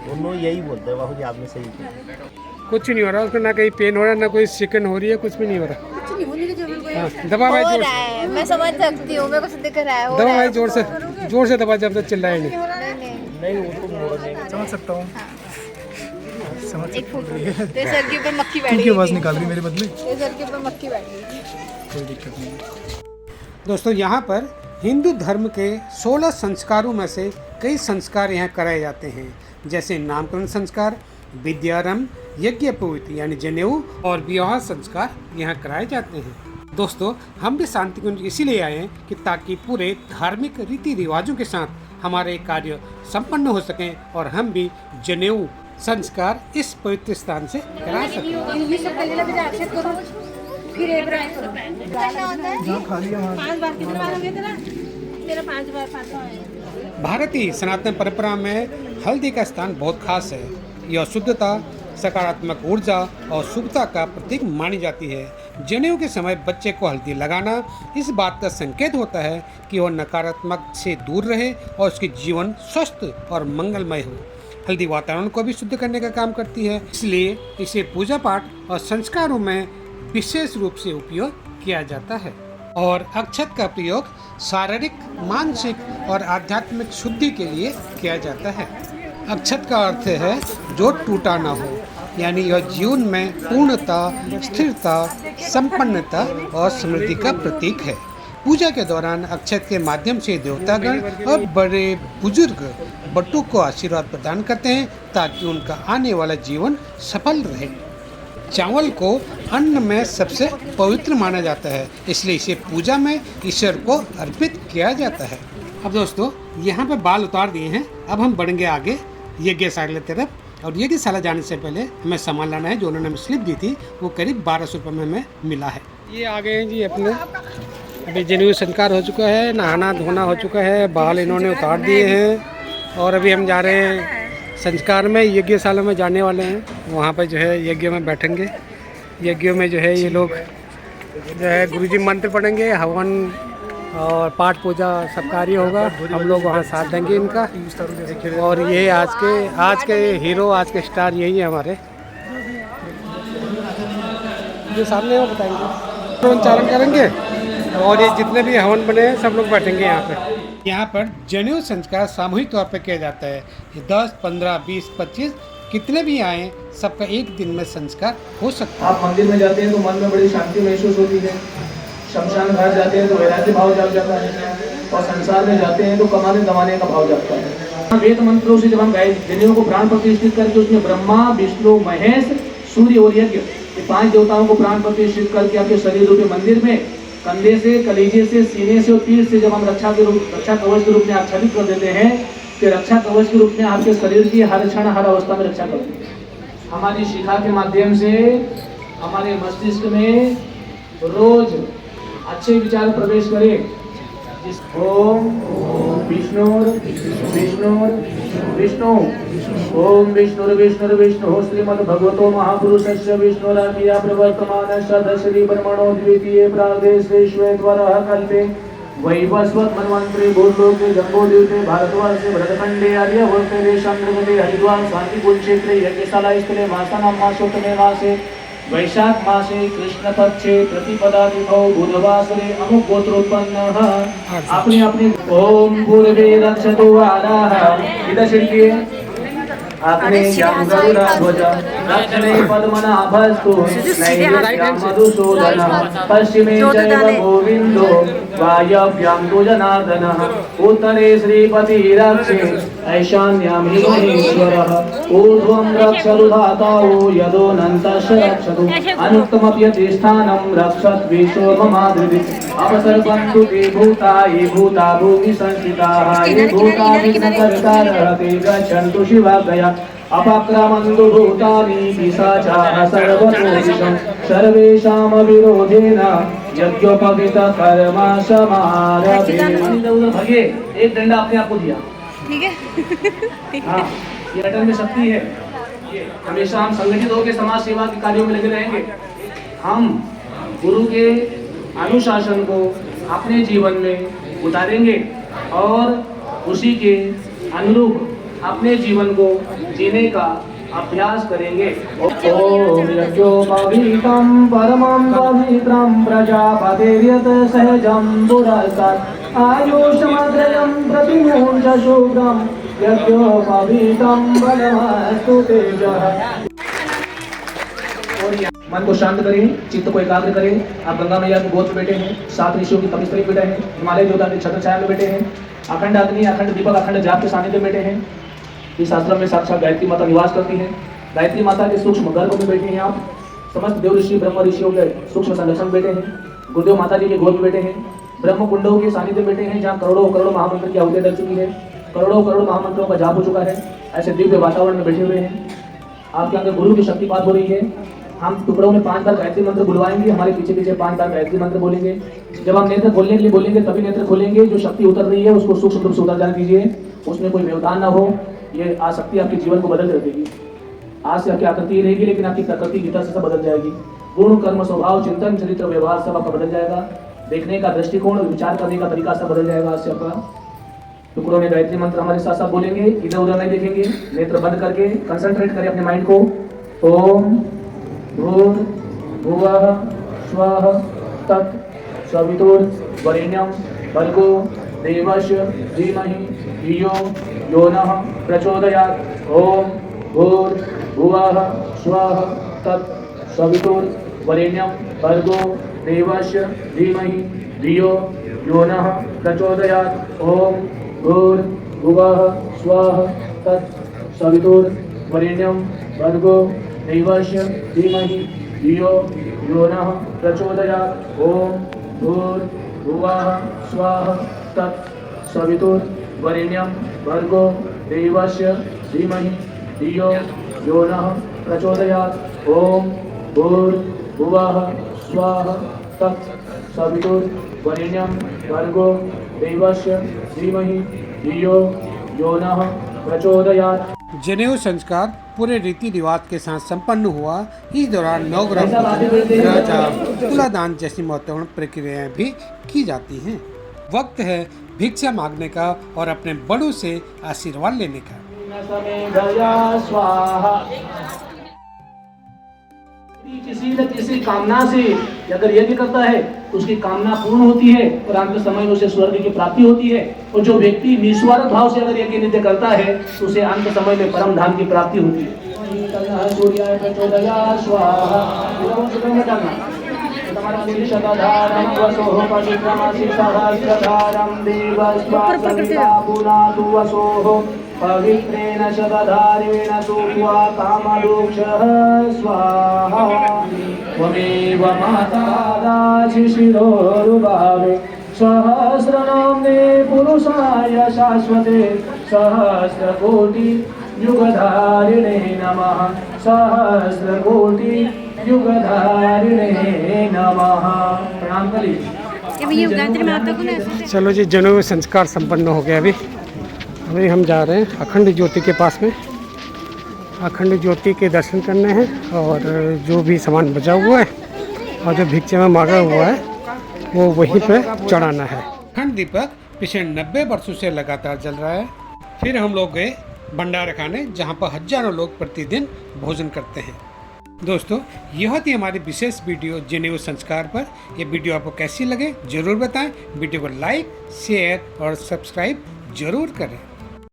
दोनों यही बोलते हैं। बाबू जी आपने सही किया। कुछ नहीं हो रहा उसको, ना कहीं पेन हो रहा है, ना कोई सिकन हो रही है, कुछ भी नहीं हो रहा। दबा भाई जोर से। मैं समझ सकती हूँ, मेरे को दिख रहा है। दबा भाई जोर से दबा, जब तक चिल्लाए नहीं। नहीं वो तो मोड़ नहीं समझ सकता हूँ। एक फोटो तेरे सर के ऊपर मक्खी बैठ गई, आवाज निकाल रही मेरे बदले। तेरे सर के ऊपर मक्खी बैठ गई। कोई दिक्कत नहीं। दोस्तों, यहाँ पर हिंदू धर्म के 16 संस्कारों में से कई संस्कार यहाँ कराए जाते हैं, जैसे नामकरण संस्कार, विद्यारंभ, यज्ञोपवीत यानी जनेऊ और विवाह संस्कार यहाँ कराए जाते हैं। दोस्तों, हम भी शांति कुंज इसीलिए आए हैं कि ताकि पूरे धार्मिक रीति रिवाजों के साथ हमारे कार्य संपन्न हो सकें और हम भी जनेऊ संस्कार इस पवित्र स्थान से करा सकें। भारतीय सनातन परंपरा में हल्दी का स्थान बहुत खास है। यह शुद्धता, सकारात्मक ऊर्जा और शुभता का प्रतीक मानी जाती है। जनेऊ के समय बच्चे को हल्दी लगाना इस बात का संकेत होता है कि वह नकारात्मक से दूर रहे और उसके जीवन स्वस्थ और मंगलमय हो। हल्दी वातावरण को भी शुद्ध करने का काम करती है, इसलिए इसे पूजा पाठ और संस्कारों में विशेष रूप से उपयोग किया जाता है। और अक्षत का प्रयोग शारीरिक, मानसिक और आध्यात्मिक शुद्धि के लिए किया जाता है। अक्षत का अर्थ है जो टूटा ना हो, यानी यह जीवन में पूर्णता, स्थिरता, संपन्नता और समृद्धि का प्रतीक है। पूजा के दौरान अक्षत के माध्यम से देवतागण और बड़े बुजुर्ग बटुओं को आशीर्वाद प्रदान करते हैं ताकि उनका आने वाला जीवन सफल रहे। चावल को अन्न में सबसे पवित्र माना जाता है, इसलिए इसे पूजा में ईश्वर को अर्पित किया जाता है। अब दोस्तों, यहाँ पे बाल उतार दिए हैं। अब हम बढ़ेंगे आगे यज्ञशाला की तरफ। और यज्ञशाला जाने से पहले हमें सामान लाना है। जो उन्होंने हमें स्लिप दी थी वो करीब 1200 रुपये में हमें मिला है। ये आ गए हैं जी अपने। अभी जनेऊ संस्कार हो चुका है, नहाना धोना हो चुका है, बाल इन्होंने उतार दिए हैं और अभी हम जा रहे हैं संस्कार में। यज्ञशाला में जाने वाले हैं, वहाँ पर जो है यज्ञ में बैठेंगे। यज्ञ में जो है ये लोग जो है गुरुजी मंत्र पढ़ेंगे, हवन और पाठ पूजा सब कार्य होगा, हम लोग वहाँ साथ देंगे इनका। और ये आज के हीरो, आज के स्टार यही है हमारे, जो सामने वो बताएंगे, उच्चारण करेंगे और ये जितने भी हवन बने हैं सब लोग बैठेंगे यहाँ पे। यहाँ पर जनेऊ संस्कार सामूहिक तौर पे किया जाता है। 10, 15, 20, 25 कितने भी आए सबका एक दिन में संस्कार हो सकता है। आप मंदिर में जाते हैं तो मन में बड़ी शांति महसूस होती है, शमशान घाट जाते हैं तो वैराग्य भाव जाग जाता है, और संसार में जाते हैं तो कमाने दमाने का भाव जागता है। वेद मंत्रों से जब हम गाय जनेऊ को प्राण प्रतिष्ठित करके उसमें ब्रह्मा, विष्णु, महेश, सूर्य और यज्ञ, ये 5 देवताओं को प्राण प्रतिष्ठित करके आपके शरीर रूपी मंदिर में कंधे से, कलीजे से, सीने से और पीठ से जब हम रक्षा कवच के रूप में आच्छादित कर देते हैं, कि रक्षा कवच के रूप में आपके शरीर की हर क्षण हर अवस्था में रक्षा करते हैं। हमारी शिखा के माध्यम से हमारे मस्तिष्क में रोज अच्छे विचार प्रवेश करें। ओम विष्णु विष्णु विष्णु ओम विष्णु श्रीमद्भगवतो महापुरुषस्य विष्णुराज्ञया प्रवर्तमानस्य दशरी ब्रह्मणो द्वितीये प्रागदेशेश्वरः कल्पे वैवस्वत मन्वंतरे भूलोके जम्बूद्वीपे भारतवर्षे भरतखंडे आर्यवर्ते देशांतर्गते हरिद्वार शांतिपुर क्षेत्रे यज्ञशाला स्थले मासानां मासोत्तमे मासे वैशाख मासे कृष्ण पक्षे प्रतिपदा तिथौ बुधवासरे अमुक गोत्रोत्पन्नः अपने अपने ओम पूर्वे रक्षतु वाराः इधर छिड़किए अपने श्याम गरुड़ा ध्वज दक्षिणे पद्मनाभस्तु नैऋत्यां मधुसूदनः पश्चिमे चैव गोविन्दो वायव्यां तु जनार्दनः उत्तरे श्रीपति रक्षे ऐशान्यां हि महेश्वरः ऊर्ध्वं रक्षतु यदोऽनन्तश्च रक्षतु अनुत्तमप्यति स्थानं रक्षत् विश्वममादृति अपसर्पन्तु ते भूता ये भूता भूमि संस्थिताः ये भूता विघ्नकर्तारः ते गच्छन्तु शिवाज्ञया अपाक्रामन्तु भूतानि पिशाचाः सर्वतोदिशं सर्वेषां विरोधेन यज्ञोपवीतकर्मा समारभे। भगे एक डंडा अपने आप को दिया, ठीक है। हाँ, ये अटल में शक्ति है। ये हमेशा हम संगठित होकर समाज सेवा के कार्यों में लगे रहेंगे। हम गुरु के अनुशासन को अपने जीवन में उतारेंगे और उसी के अनुरूप अपने जीवन को जीने का अभ्यास करेंगे। ओम यज्ञोपवीतं परमं पवित्रं प्रजापतिर्यत् सहजं पुरस्तात् आयुष्मद्रयं प्रतिमुञ्च शुभ्रं यज्ञोपवीतं बलमस्तु तेजः। मन को शांत करें, चित्त को एकाग्र करें। आप गंगा मैया की गोद में बैठे हैं, 7 ऋषियों की तपस्या में बैठे हैं, हिमालय देवता की छत्र छाया में बैठे हैं, अखंड अग्नि, अखंड दीपक, अखंड जाप के सानिध्य में बैठे हैं। इस आश्रम में साक्षात गायत्री माता निवास करती है। गायत्री माता के सूक्ष्म गर्भ में बैठे हैं आप। समस्त देव ऋषि ब्रह्म ऋषियों के सूक्ष्म संरक्षण बैठे हैं। गुरुदेव माता जी के गोद में बैठे हैं। ब्रह्म कुंडों के सानिध्य में बैठे हैं, जहाँ करोड़ों करोड़ों महामंत्र की आहुति डल चुकी है, करोड़ों करोड़ों महामंत्रों का जाप हो चुका है। ऐसे दिव्य वातावरण में बैठे हुए हैं। आपके अंदर गुरु की शक्तिपात हो रही है। हम टुकड़ों में 5 बार गायत्री मंत्र बुलवाएंगे, हमारे पीछे पीछे 5 बार गायत्री मंत्र बोलेंगे। जब हम नेत्र खोलने के लिए बोलेंगे तभी नेत्र खोलेंगे। जो शक्ति उतर रही है उसको सूक्ष्म रूप से उतर जाने दीजिए, उसमें कोई व्यवधान ना हो। ये आसक्ति आपके जीवन को बदल रखेगी। आज से आपकी आकृति रहेगी, लेकिन आपकी प्रकृति भीतर से सब बदल जाएगी। गुण, कर्म, स्वभाव, चिंतन, चरित्र, व्यवहार सब आपका बदल जाएगा। देखने का दृष्टिकोण, विचार करने का तरीका सब बदल जाएगा आज से आपका। टुकड़ों में गायत्री मंत्र हमारे साथ साथ बोलेंगे, इधर उधर नहीं देखेंगे, नेत्र बंद करके कंसंट्रेट करें अपने माइंड को। ओम भूर्भुवः स्वः तत् सवितुर्वरेण्यं भर्गो देवस्य धीमहि धियो यो नः प्रचोदयात्। ओम भूर्भुवः स्वः तत् सवितुर्वरेण्यं भर्गो देवस्य धीमहि धियो यो नः प्रचोदयात्। ओम भूर्भुवः स्वः तत् सवितुर्वरेण्यं भर्गो देवस्य धीमहि धियो यो नः प्रचोदयात्। ओम भूर्भुवः स्वः तत् सवितुर्वरेण्यं भर्गो देवस्य धीमहि धियो यो नः प्रचोदयात्। ओम भूर्भुवः स्वः तत् सवितुर्वरेण्यं भर्गो देवस्य धीमहि धियो यो नः प्रचोदयात्। जनेऊ संस्कार पूरे रीति रिवाज के साथ संपन्न हुआ। इस दौरान नवग्रह पूजन, ग्रह जाप, तुलादान जैसी महत्वपूर्ण प्रक्रियाएं भी की जाती हैं। वक्त है भिक्षा मांगने का और अपने बड़ों से आशीर्वाद लेने का। किसी न किसी कामना से अगर यज्ञ करता है तो उसकी कामना पूर्ण होती है और अंत समय में उसे स्वर्ग की प्राप्ति होती है। और जो व्यक्ति निस्वार्थ भाव से अगर यज्ञ नित्य करता है तो उसे अंत समय में परम धाम की प्राप्ति होती है। पवित्रेण शतधारेण सूक्त्वा कामदोक्षः स्वाहा त्वमेव माता दाशिशिरोरुभावे सहस्रनाम्ने पुरुषाय शाश्वते सहस्रकोटि युगधारिणे नमः सहस्रकोटि युगधारिणे नमः। प्रणाम करिए। चलो जी, जनेऊ संस्कार संपन्न हो गया। अभी हम जा रहे हैं अखंड ज्योति के पास में, अखंड ज्योति के दर्शन करने हैं और जो भी सामान बचा हुआ है और जो भिक्षा में मांगा हुआ है वो वहीं पे चढ़ाना है। अखंड दीपक पिछले 90 वर्षों से लगातार जल रहा है। फिर हम लोग गए भंडारा खाने, जहाँ पर हजारों लोग प्रतिदिन भोजन करते हैं। दोस्तों, यह थी हमारी विशेष वीडियो जनेऊ संस्कार पर। यह वीडियो आपको कैसी लगे जरूर बताएं। वीडियो को लाइक, शेयर और सब्सक्राइब जरूर करें।